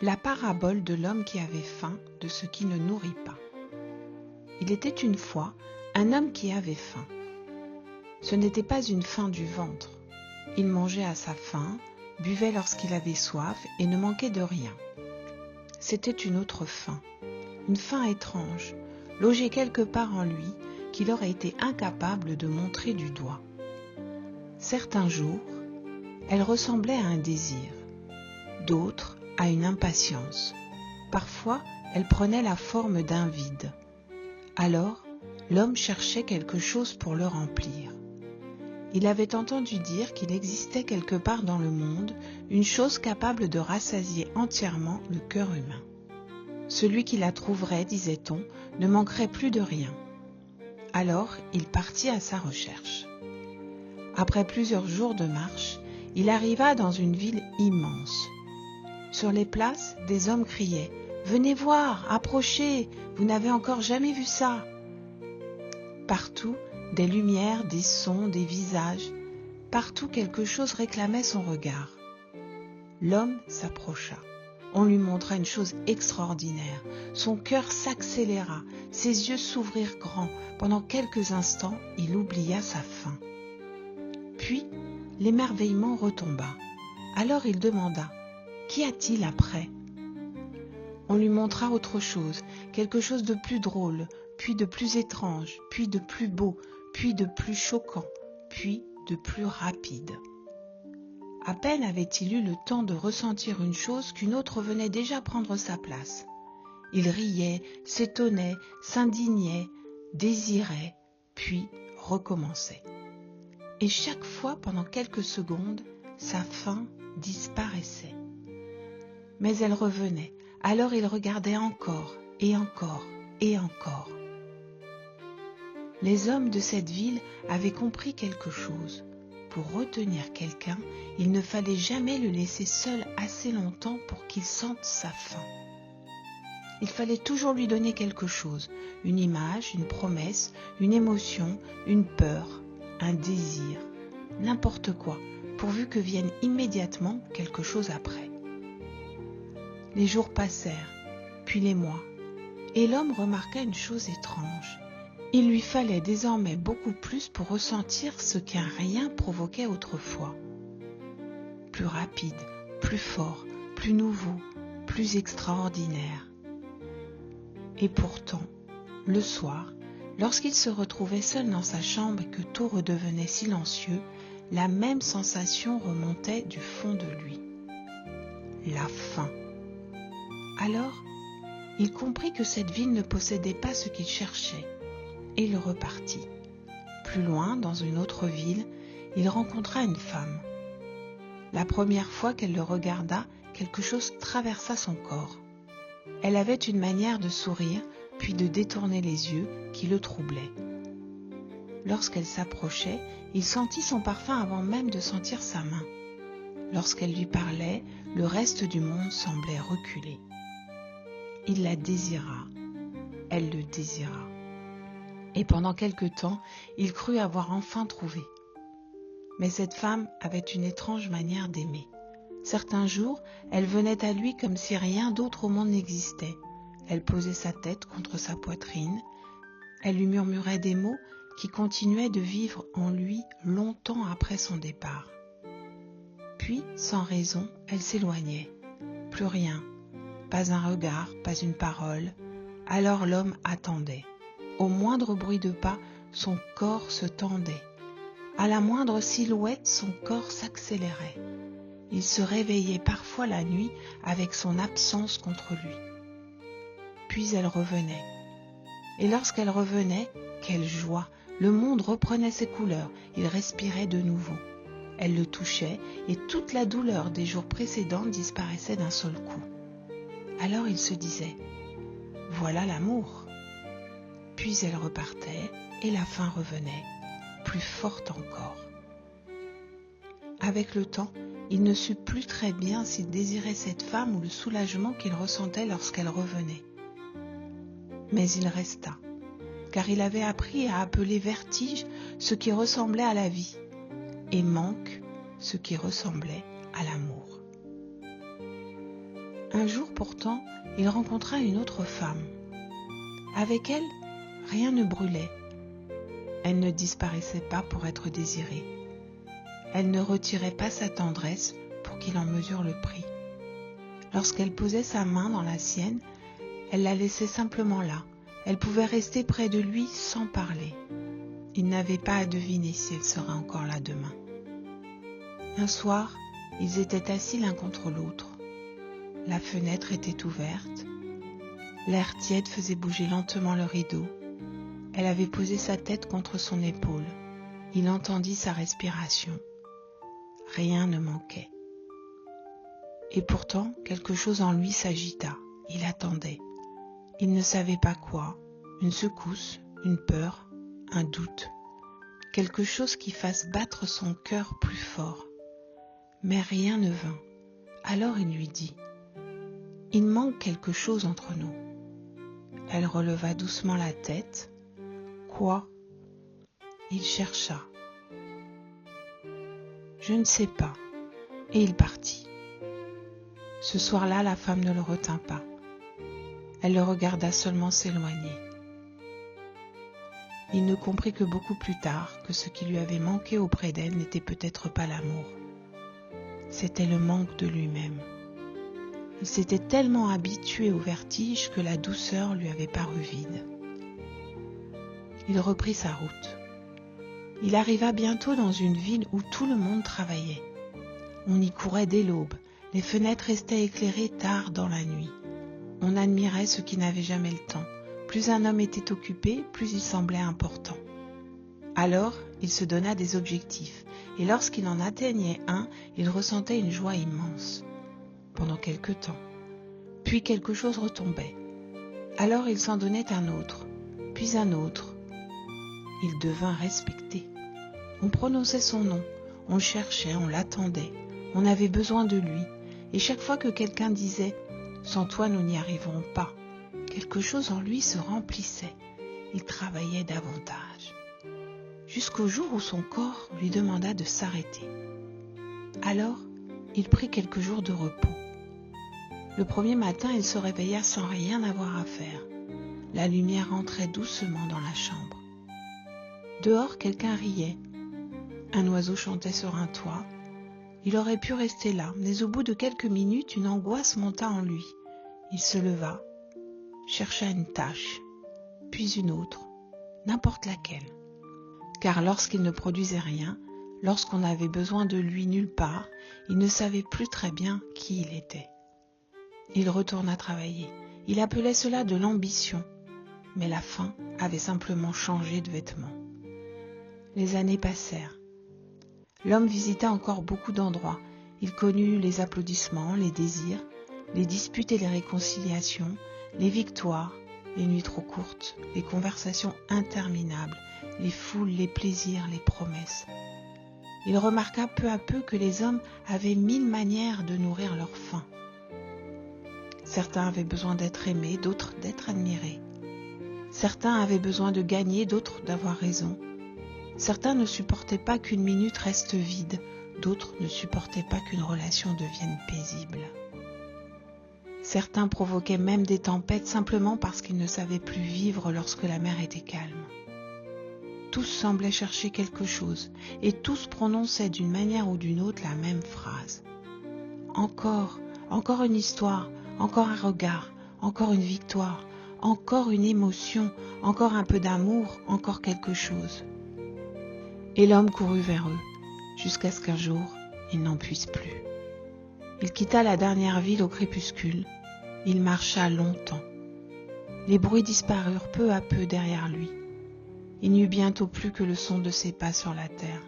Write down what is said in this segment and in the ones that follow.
La parabole de l'homme qui avait faim de ce qui ne nourrit pas. Il était une fois un homme qui avait faim. Ce n'était pas une faim du ventre. Il mangeait à sa faim, buvait lorsqu'il avait soif et ne manquait de rien. C'était une autre faim, une faim étrange, logée quelque part en lui, qu'il aurait été incapable de montrer du doigt. Certains jours, elle ressemblait à un désir, d'autres à une impatience. Parfois, elle prenait la forme d'un vide. Alors, l'homme cherchait quelque chose pour le remplir. Il avait entendu dire qu'il existait quelque part dans le monde une chose capable de rassasier entièrement le cœur humain. Celui qui la trouverait, disait-on, ne manquerait plus de rien. Alors, il partit à sa recherche. Après plusieurs jours de marche, il arriva dans une ville immense. Sur les places, des hommes criaient « Venez voir, approchez, vous n'avez encore jamais vu ça !» Partout, des lumières, des sons, des visages, partout quelque chose réclamait son regard. L'homme s'approcha. On lui montra une chose extraordinaire. Son cœur s'accéléra, ses yeux s'ouvrirent grands. Pendant quelques instants, il oublia sa faim. Puis, l'émerveillement retomba. Alors il demanda « Qu'y a-t-il après ?» On lui montra autre chose, quelque chose de plus drôle, puis de plus étrange, puis de plus beau, puis de plus choquant, puis de plus rapide. À peine avait-il eu le temps de ressentir une chose qu'une autre venait déjà prendre sa place. Il riait, s'étonnait, s'indignait, désirait, puis recommençait. Et chaque fois, pendant quelques secondes, sa faim disparaissait. Mais elle revenait, alors il regardait encore, et encore, et encore. Les hommes de cette ville avaient compris quelque chose. Pour retenir quelqu'un, il ne fallait jamais le laisser seul assez longtemps pour qu'il sente sa faim. Il fallait toujours lui donner quelque chose, une image, une promesse, une émotion, une peur, un désir, n'importe quoi, pourvu que vienne immédiatement quelque chose après. Les jours passèrent, puis les mois, et l'homme remarqua une chose étrange. Il lui fallait désormais beaucoup plus pour ressentir ce qu'un rien provoquait autrefois. Plus rapide, plus fort, plus nouveau, plus extraordinaire. Et pourtant, le soir, lorsqu'il se retrouvait seul dans sa chambre et que tout redevenait silencieux, la même sensation remontait du fond de lui. La faim. Alors, il comprit que cette ville ne possédait pas ce qu'il cherchait. Et il repartit. Plus loin, dans une autre ville, il rencontra une femme. La première fois qu'elle le regarda, quelque chose traversa son corps. Elle avait une manière de sourire, puis de détourner les yeux, qui le troublait. Lorsqu'elle s'approchait, il sentit son parfum avant même de sentir sa main. Lorsqu'elle lui parlait, le reste du monde semblait reculer. Il la désira. Elle le désira. Et pendant quelque temps, il crut avoir enfin trouvé. Mais cette femme avait une étrange manière d'aimer. Certains jours, elle venait à lui comme si rien d'autre au monde n'existait. Elle posait sa tête contre sa poitrine. Elle lui murmurait des mots qui continuaient de vivre en lui longtemps après son départ. Puis, sans raison, elle s'éloignait. Plus rien, pas un regard, pas une parole. Alors l'homme attendait. Au moindre bruit de pas, son corps se tendait. À la moindre silhouette, son corps s'accélérait. Il se réveillait parfois la nuit avec son absence contre lui. Puis elle revenait. Et lorsqu'elle revenait, quelle joie! Le monde reprenait ses couleurs, il respirait de nouveau. Elle le touchait et toute la douleur des jours précédents disparaissait d'un seul coup. Alors il se disait « Voilà l'amour !» Puis elle repartait et la faim revenait, plus forte encore. Avec le temps, il ne sut plus très bien s'il désirait cette femme ou le soulagement qu'il ressentait lorsqu'elle revenait. Mais il resta, car il avait appris à appeler vertige ce qui ressemblait à la vie, et manque ce qui ressemblait à l'amour. Un jour pourtant, il rencontra une autre femme. Avec elle, rien ne brûlait. Elle ne disparaissait pas pour être désirée. Elle ne retirait pas sa tendresse pour qu'il en mesure le prix. Lorsqu'elle posait sa main dans la sienne, elle la laissait simplement là. Elle pouvait rester près de lui sans parler. Il n'avait pas à deviner si elle serait encore là demain. Un soir, ils étaient assis l'un contre l'autre. La fenêtre était ouverte. L'air tiède faisait bouger lentement le rideau. Elle avait posé sa tête contre son épaule. Il entendit sa respiration. Rien ne manquait. Et pourtant, quelque chose en lui s'agita. Il attendait. Il ne savait pas quoi. Une secousse, une peur, un doute. Quelque chose qui fasse battre son cœur plus fort. Mais rien ne vint. Alors il lui dit « Il manque quelque chose entre nous. » Elle releva doucement la tête. « Quoi ?» Il chercha. « Je ne sais pas. » Et il partit. Ce soir-là, la femme ne le retint pas. Elle le regarda seulement s'éloigner. Il ne comprit que beaucoup plus tard que ce qui lui avait manqué auprès d'elle n'était peut-être pas l'amour. C'était le manque de lui-même. Il s'était tellement habitué au vertige que la douceur lui avait paru vide. Il reprit sa route. Il arriva bientôt dans une ville où tout le monde travaillait. On y courait dès l'aube. Les fenêtres restaient éclairées tard dans la nuit. On admirait ceux qui n'avaient jamais le temps. Plus un homme était occupé, plus il semblait important. Alors, il se donna des objectifs, et lorsqu'il en atteignait un, il ressentait une joie immense. Pendant quelque temps. Puis quelque chose retombait. Alors il s'en donnait un autre, puis un autre. Il devint respecté. On prononçait son nom, on le cherchait, on l'attendait, on avait besoin de lui. Et chaque fois que quelqu'un disait « Sans toi, nous n'y arriverons pas », quelque chose en lui se remplissait. Il travaillait davantage. Jusqu'au jour où son corps lui demanda de s'arrêter. Alors, il prit quelques jours de repos. Le premier matin, il se réveilla sans rien avoir à faire. La lumière entrait doucement dans la chambre. Dehors, quelqu'un riait. Un oiseau chantait sur un toit. Il aurait pu rester là, mais au bout de quelques minutes, une angoisse monta en lui. Il se leva, chercha une tâche, puis une autre, n'importe laquelle. Car lorsqu'il ne produisait rien, lorsqu'on avait besoin de lui nulle part, il ne savait plus très bien qui il était. Il retourna travailler. Il appelait cela de l'ambition, mais la faim avait simplement changé de vêtements. Les années passèrent. L'homme visita encore beaucoup d'endroits. Il connut les applaudissements, les désirs, les disputes et les réconciliations, les victoires, les nuits trop courtes, les conversations interminables, les foules, les plaisirs, les promesses. Il remarqua peu à peu que les hommes avaient 1000 manières de nourrir leur faim. Certains avaient besoin d'être aimés, d'autres d'être admirés. Certains avaient besoin de gagner, d'autres d'avoir raison. Certains ne supportaient pas qu'une minute reste vide, d'autres ne supportaient pas qu'une relation devienne paisible. Certains provoquaient même des tempêtes simplement parce qu'ils ne savaient plus vivre lorsque la mer était calme. Tous semblaient chercher quelque chose et tous prononçaient d'une manière ou d'une autre la même phrase. Encore une histoire, encore un regard, encore une victoire, encore une émotion, encore un peu d'amour, encore quelque chose. Et l'homme courut vers eux, jusqu'à ce qu'un jour, il n'en puisse plus. Il quitta la dernière ville au crépuscule. Il marcha longtemps. Les bruits disparurent peu à peu derrière lui. Il n'y eut bientôt plus que le son de ses pas sur la terre,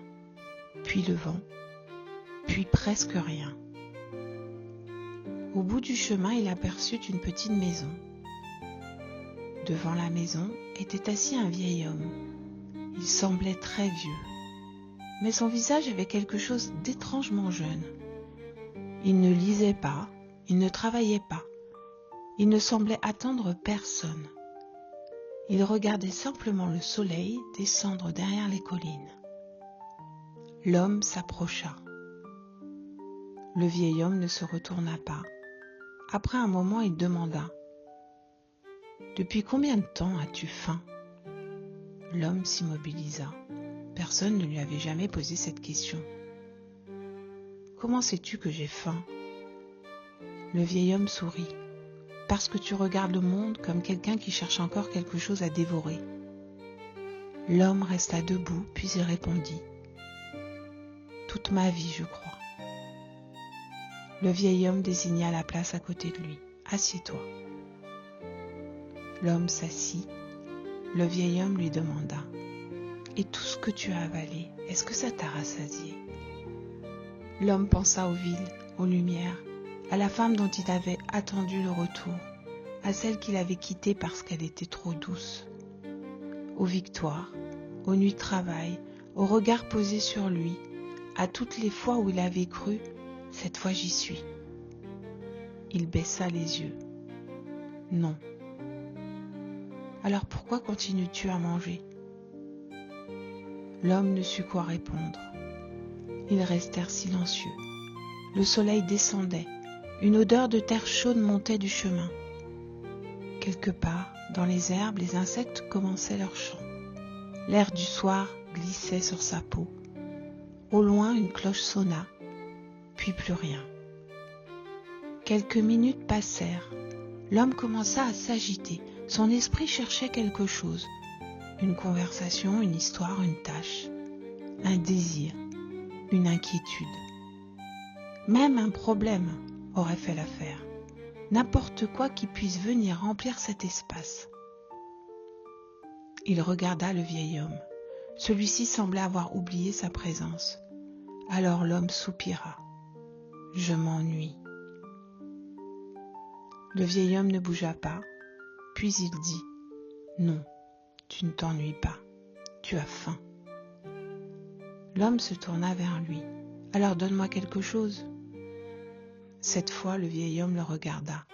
puis le vent, puis presque rien. Au bout du chemin, il aperçut une petite maison. Devant la maison était assis un vieil homme. Il semblait très vieux, mais son visage avait quelque chose d'étrangement jeune. Il ne lisait pas, il ne travaillait pas, il ne semblait attendre personne. Il regardait simplement le soleil descendre derrière les collines. L'homme s'approcha. Le vieil homme ne se retourna pas. Après un moment, il demanda « Depuis combien de temps as-tu faim ?» L'homme s'immobilisa. Personne ne lui avait jamais posé cette question. « Comment sais-tu que j'ai faim ?» Le vieil homme sourit. « Parce que tu regardes le monde comme quelqu'un qui cherche encore quelque chose à dévorer. » L'homme resta debout, puis il répondit « Toute ma vie, je crois. » Le vieil homme désigna la place à côté de lui. « Assieds-toi. » L'homme s'assit. Le vieil homme lui demanda « Et tout ce que tu as avalé, est-ce que ça t'a rassasié ?» L'homme pensa aux villes, aux lumières, à la femme dont il avait attendu le retour, à celle qu'il avait quittée parce qu'elle était trop douce, aux victoires, aux nuits de travail, aux regards posés sur lui, à toutes les fois où il avait cru « Cette fois j'y suis ». Il baissa les yeux. Non. Alors pourquoi continues-tu à manger ? L'homme ne sut quoi répondre. Ils restèrent silencieux. Le soleil descendait. Une odeur de terre chaude montait du chemin. Quelque part, dans les herbes, les insectes commençaient leur chant. L'air du soir glissait sur sa peau. Au loin, une cloche sonna, puis plus rien. Quelques minutes passèrent. L'homme commença à s'agiter. Son esprit cherchait quelque chose. Une conversation, une histoire, une tâche. Un désir, une inquiétude. Même un problème aurait fait l'affaire. N'importe quoi qui puisse venir remplir cet espace. Il regarda le vieil homme. Celui-ci semblait avoir oublié sa présence. Alors l'homme soupira. « Je m'ennuie. » Le vieil homme ne bougea pas, puis il dit « Non, tu ne t'ennuies pas, tu as faim. » L'homme se tourna vers lui. « Alors donne-moi quelque chose. » Cette fois, le vieil homme le regarda,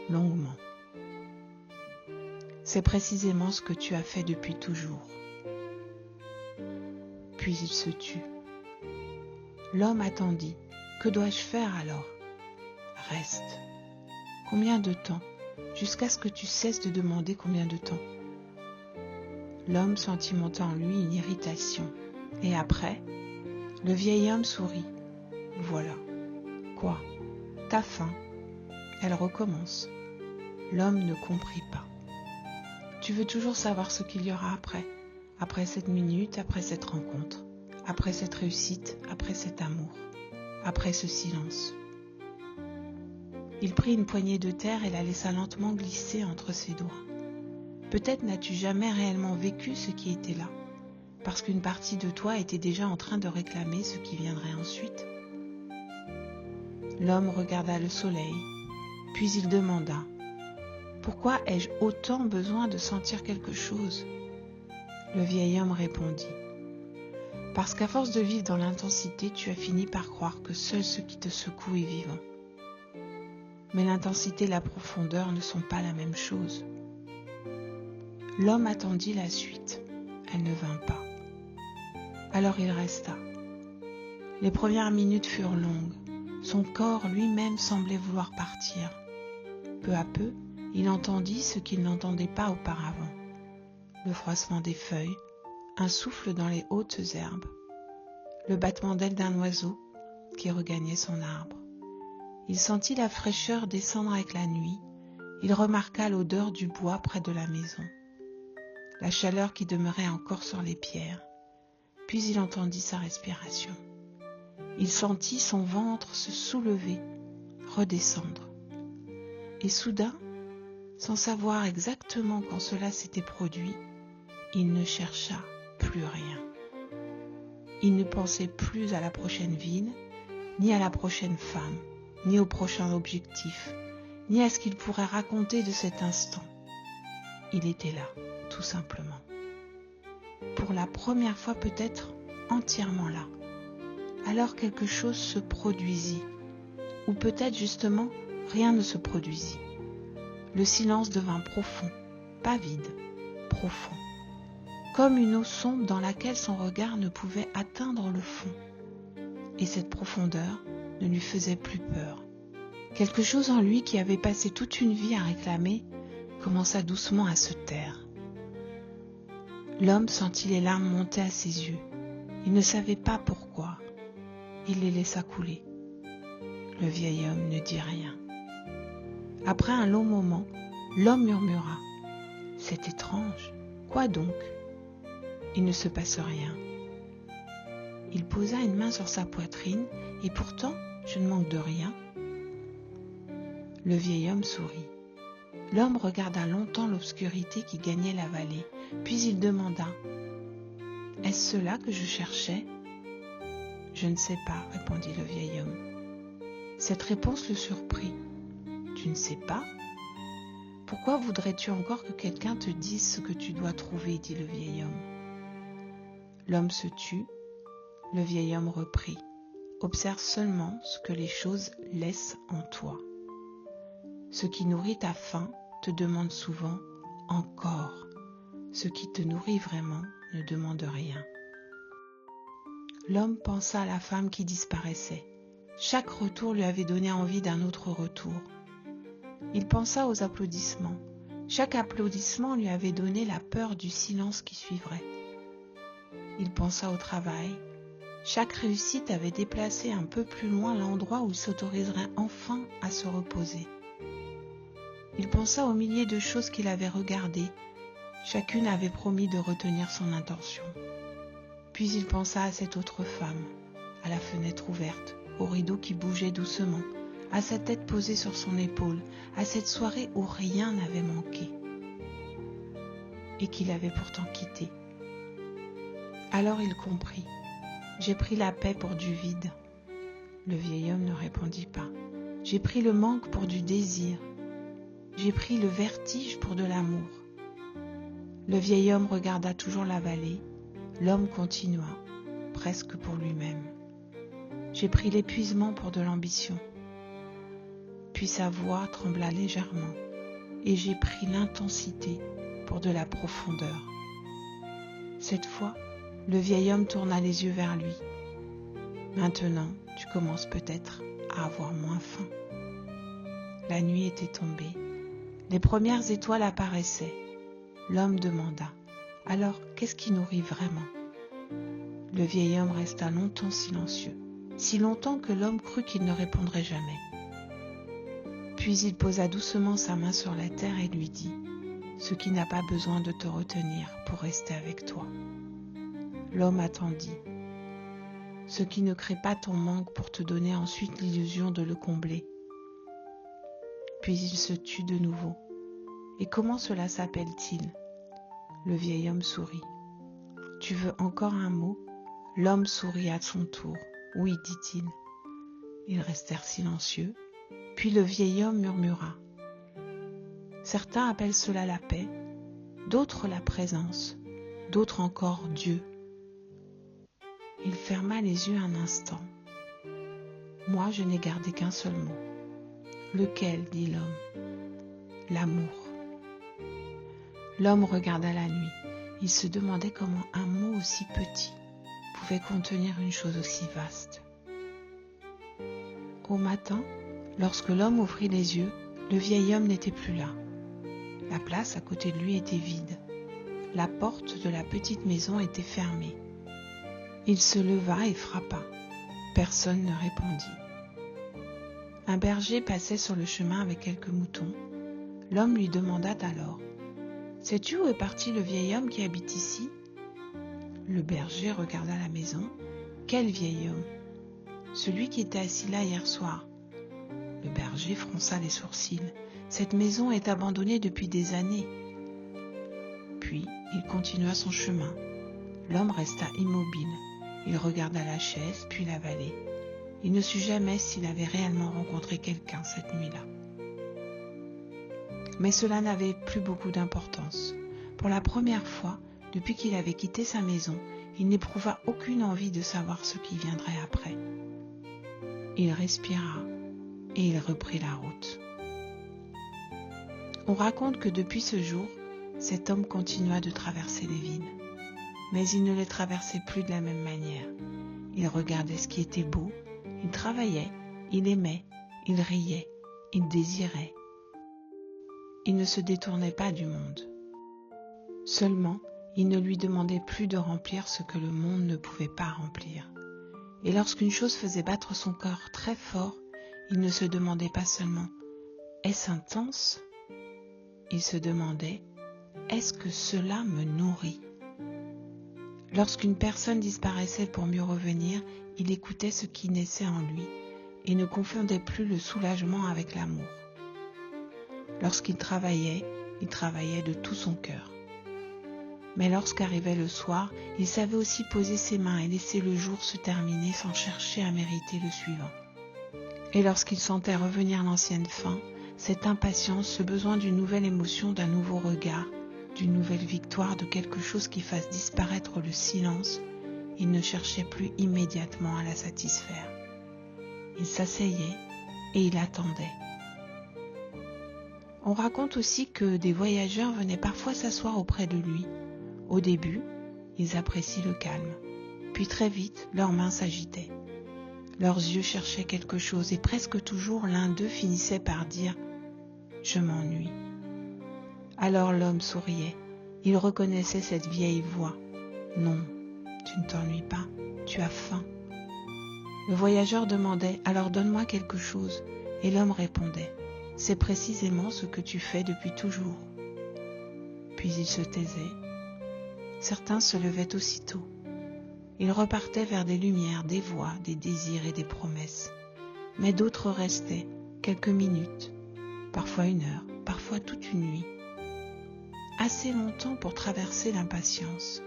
longuement. « C'est précisément ce que tu as fait depuis toujours. » Puis il se tut. L'homme attendit. « Que dois-je faire alors ? » « Reste. » « Combien de temps ? Jusqu'à ce que tu cesses de demander combien de temps. » L'homme sentit monter en lui une irritation. Et après, le vieil homme sourit. « Voilà. »« Quoi ? T'as faim. » Elle recommence. L'homme ne comprit pas. « Tu veux toujours savoir ce qu'il y aura après cette minute, après cette rencontre, après cette réussite, après cet amour, après ce silence. » Il prit une poignée de terre et la laissa lentement glisser entre ses doigts. Peut-être n'as-tu jamais réellement vécu ce qui était là, parce qu'une partie de toi était déjà en train de réclamer ce qui viendrait ensuite. L'homme regarda le soleil, puis il demanda « Pourquoi ai-je autant besoin de sentir quelque chose ?» Le vieil homme répondit « Parce qu'à force de vivre dans l'intensité, tu as fini par croire que seul ce qui te secoue est vivant. Mais l'intensité et la profondeur ne sont pas la même chose. » L'homme attendit la suite. Elle ne vint pas. Alors il resta. Les premières minutes furent longues. Son corps lui-même semblait vouloir partir. Peu à peu, il entendit ce qu'il n'entendait pas auparavant. Le froissement des feuilles, un souffle dans les hautes herbes, le battement d'ailes d'un oiseau qui regagnait son arbre. Il sentit la fraîcheur descendre avec la nuit. Il remarqua l'odeur du bois près de la maison, la chaleur qui demeurait encore sur les pierres. Puis il entendit sa respiration. Il sentit son ventre se soulever, redescendre. Et soudain, sans savoir exactement quand cela s'était produit, il ne chercha plus rien. Il ne pensait plus à la prochaine ville, ni à la prochaine femme, ni au prochain objectif, ni à ce qu'il pourrait raconter de cet instant. Il était là, tout simplement. Pour la première fois peut-être, entièrement là. Alors quelque chose se produisit, ou peut-être justement rien ne se produisit. Le silence devint profond, pas vide, profond, comme une eau sombre dans laquelle son regard ne pouvait atteindre le fond. Et cette profondeur ne lui faisait plus peur, Quelque chose en lui qui avait passé toute une vie à réclamer commença doucement à se taire. L'homme sentit les larmes monter à ses yeux. Il ne savait pas pourquoi. Il les laissa couler. Le vieil homme ne dit rien. Après un long moment, l'homme murmura : « C'est étrange. Quoi donc ? Il ne se passe rien. » Il posa une main sur sa poitrine et pourtant, je ne manque de rien. Le vieil homme sourit. L'homme regarda longtemps l'obscurité qui gagnait la vallée, puis il demanda : « Est-ce cela que je cherchais ? » « Je ne sais pas, répondit le vieil homme. Cette réponse le surprit. « Tu ne sais pas ? Pourquoi voudrais-tu encore que quelqu'un te dise ce que tu dois trouver ? dit le vieil homme. L'homme se tut. Le vieil homme reprit. « Observe seulement ce que les choses laissent en toi. Ce qui nourrit ta faim te demande souvent « encore ». Ce qui te nourrit vraiment ne demande rien. » L'homme pensa à la femme qui disparaissait. Chaque retour lui avait donné envie d'un autre retour. Il pensa aux applaudissements. Chaque applaudissement lui avait donné la peur du silence qui suivrait. Il pensa au travail. Chaque réussite avait déplacé un peu plus loin l'endroit où il s'autoriserait enfin à se reposer. Il pensa aux milliers de choses qu'il avait regardées. Chacune avait promis de retenir son intention. Puis il pensa à cette autre femme, à la fenêtre ouverte, au rideau qui bougeait doucement, à sa tête posée sur son épaule, à cette soirée où rien n'avait manqué et qu'il avait pourtant quittée. Alors il comprit. J'ai pris la paix pour du vide. Le vieil homme ne répondit pas. J'ai pris le manque pour du désir. J'ai pris le vertige pour de l'amour. Le vieil homme regarda toujours la vallée. L'homme continua, presque pour lui-même. J'ai pris l'épuisement pour de l'ambition. Puis sa voix trembla légèrement et j'ai pris l'intensité pour de la profondeur. Cette fois, le vieil homme tourna les yeux vers lui. Maintenant, tu commences peut-être à avoir moins faim. La nuit était tombée. Les premières étoiles apparaissaient. L'homme demanda : « Alors, qu'est-ce qui nourrit vraiment ?» Le vieil homme resta longtemps silencieux, si longtemps que l'homme crut qu'il ne répondrait jamais. Puis il posa doucement sa main sur la terre et lui dit : « Ce qui n'a pas besoin de te retenir pour rester avec toi. » L'homme attendit. « Ce qui ne crée pas ton manque pour te donner ensuite l'illusion de le combler. » Puis il se tut de nouveau. « Et comment cela s'appelle-t-il » Le vieil homme sourit. « Tu veux encore un mot ?» L'homme sourit à son tour. « Oui, dit-il. » Ils restèrent silencieux. Puis le vieil homme murmura : « Certains appellent cela la paix, d'autres la présence, d'autres encore Dieu. » Il ferma les yeux un instant. « Moi, je n'ai gardé qu'un seul mot. »« Lequel ?» dit l'homme. « L'amour. » L'homme regarda la nuit. Il se demandait comment un mot aussi petit pouvait contenir une chose aussi vaste. Au matin, lorsque l'homme ouvrit les yeux, le vieil homme n'était plus là. La place à côté de lui était vide. La porte de la petite maison était fermée. Il se leva et frappa. Personne ne répondit. Un berger passait sur le chemin avec quelques moutons. L'homme lui demanda alors : « Sais-tu où est parti le vieil homme qui habite ici ?» Le berger regarda la maison. « Quel vieil homme ? » ?»« Celui qui était assis là hier soir. » Le berger fronça les sourcils. « Cette maison est abandonnée depuis des années. » Puis il continua son chemin. L'homme resta immobile. Il regarda la chaise, puis la vallée. Il ne sut jamais s'il avait réellement rencontré quelqu'un cette nuit-là. Mais cela n'avait plus beaucoup d'importance. Pour la première fois, depuis qu'il avait quitté sa maison, il n'éprouva aucune envie de savoir ce qui viendrait après. Il respira et il reprit la route. On raconte que depuis ce jour, cet homme continua de traverser les villes. Mais il ne les traversait plus de la même manière. Il regardait ce qui était beau, il travaillait, il aimait, il riait, il désirait. Il ne se détournait pas du monde. Seulement, il ne lui demandait plus de remplir ce que le monde ne pouvait pas remplir. Et lorsqu'une chose faisait battre son cœur très fort, il ne se demandait pas seulement « Est-ce intense ?» Il se demandait « Est-ce que cela me nourrit ?» Lorsqu'une personne disparaissait pour mieux revenir, il écoutait ce qui naissait en lui et ne confondait plus le soulagement avec l'amour. Lorsqu'il travaillait de tout son cœur. Mais lorsqu'arrivait le soir, il savait aussi poser ses mains et laisser le jour se terminer sans chercher à mériter le suivant. Et lorsqu'il sentait revenir l'ancienne faim, cette impatience, ce besoin d'une nouvelle émotion, d'un nouveau regard, d'une nouvelle victoire, de quelque chose qui fasse disparaître le silence, il ne cherchait plus immédiatement à la satisfaire. Il s'asseyait et il attendait. On raconte aussi que des voyageurs venaient parfois s'asseoir auprès de lui. Au début, ils apprécient le calme, puis très vite, leurs mains s'agitaient. Leurs yeux cherchaient quelque chose et presque toujours l'un d'eux finissait par dire « Je m'ennuie ». Alors l'homme souriait. Il reconnaissait cette vieille voix. « Non, tu ne t'ennuies pas, tu as faim ». Le voyageur demandait « Alors donne-moi quelque chose ». Et l'homme répondait « C'est précisément ce que tu fais depuis toujours ». Puis il se taisait. Certains se levaient aussitôt. Ils repartaient vers des lumières, des voix, des désirs et des promesses. Mais d'autres restaient, quelques minutes, parfois une heure, parfois toute une nuit. Assez longtemps pour traverser l'impatience,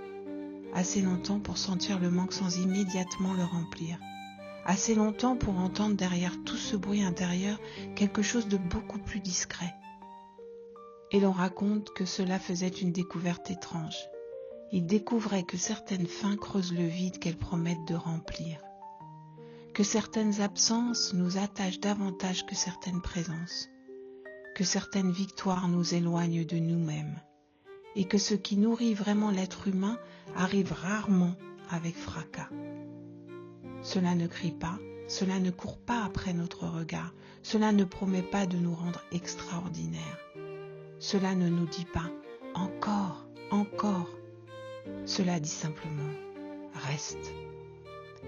assez longtemps pour sentir le manque sans immédiatement le remplir, assez longtemps pour entendre derrière tout ce bruit intérieur quelque chose de beaucoup plus discret. Et l'on raconte que cela faisait une découverte étrange. Ils découvraient que certaines fins creusent le vide qu'elles promettent de remplir, que certaines absences nous attachent davantage que certaines présences, que certaines victoires nous éloignent de nous-mêmes, et que ce qui nourrit vraiment l'être humain arrive rarement avec fracas. Cela ne crie pas, cela ne court pas après notre regard, cela ne promet pas de nous rendre extraordinaires. Cela ne nous dit pas « encore, encore ». Cela dit simplement « reste ».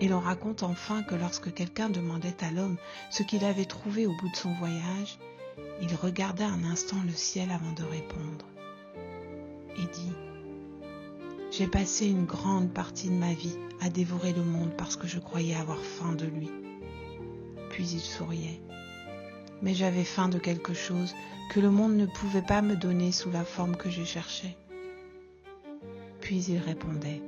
Et l'on raconte enfin que lorsque quelqu'un demandait à l'homme ce qu'il avait trouvé au bout de son voyage, il regarda un instant le ciel avant de répondre et dit « J'ai passé une grande partie de ma vie à dévorer le monde parce que je croyais avoir faim de lui. » Puis il souriait. « Mais j'avais faim de quelque chose que le monde ne pouvait pas me donner sous la forme que je cherchais. » Puis il répondait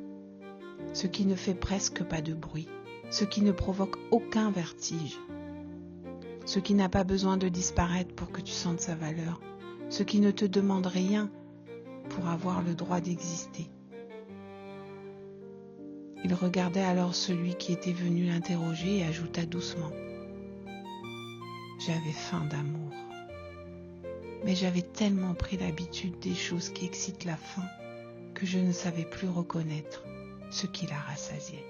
« Ce qui ne fait presque pas de bruit, ce qui ne provoque aucun vertige, ce qui n'a pas besoin de disparaître pour que tu sentes sa valeur, ce qui ne te demande rien pour avoir le droit d'exister. » Il regardait alors celui qui était venu l'interroger et ajouta doucement « J'avais faim d'amour, mais j'avais tellement pris l'habitude des choses qui excitent la faim que je ne savais plus reconnaître ce qui la rassasiait. »